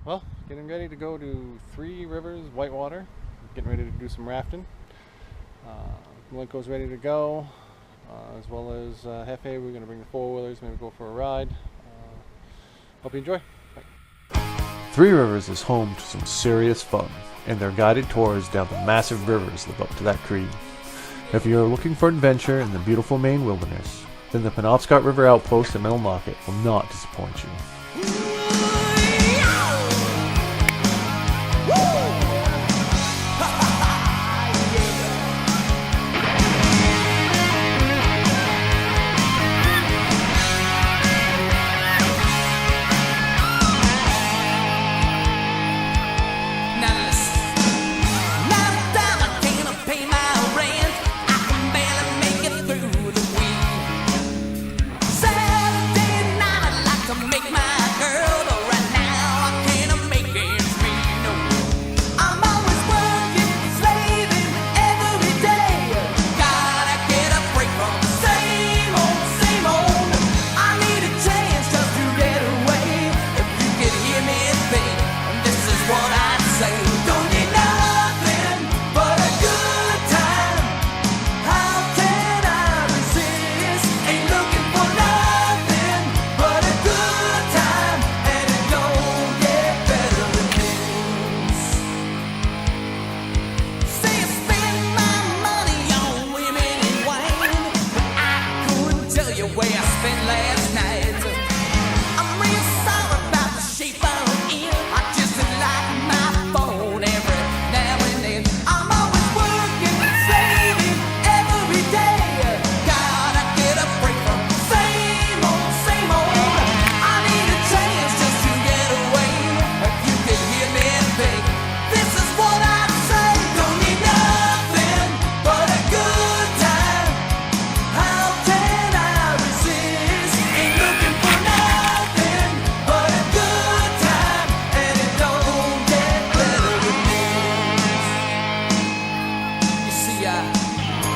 Well, getting ready to go to Three Rivers Whitewater. Getting ready to do some rafting. Malenko's ready to go, as well as Hefe. We're going to bring the four-wheelers, maybe go for a ride. Hope you enjoy. Bye. Three Rivers is home to some serious fun, and their guided tours down the massive rivers live up to that creed. If you're looking for adventure in the beautiful Maine wilderness, then the Penobscot River Outpost at Millinocket will not disappoint you.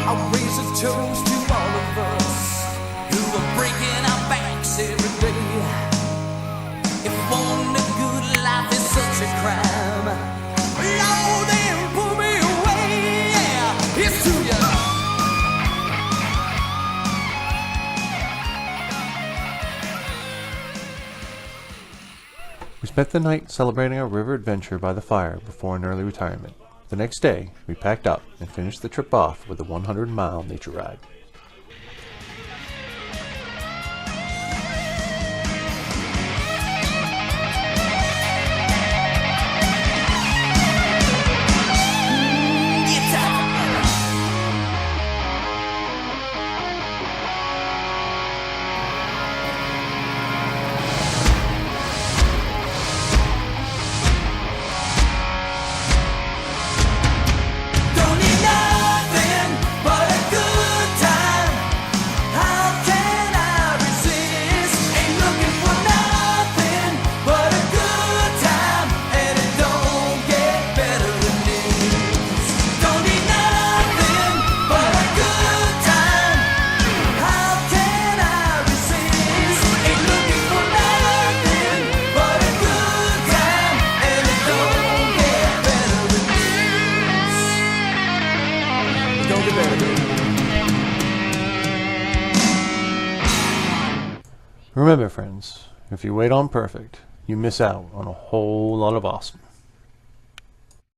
I raise a toast to all of us who are breaking our backs every day. If wanting a good life is such a crime, Lord, then pull me away. Yeah, it's to you. We spent the night celebrating our river adventure by the fire before an early retirement. The next day, we packed up and finished the trip off with a 100-mile nature ride. Remember, friends, if you wait on perfect, you miss out on a whole lot of awesome.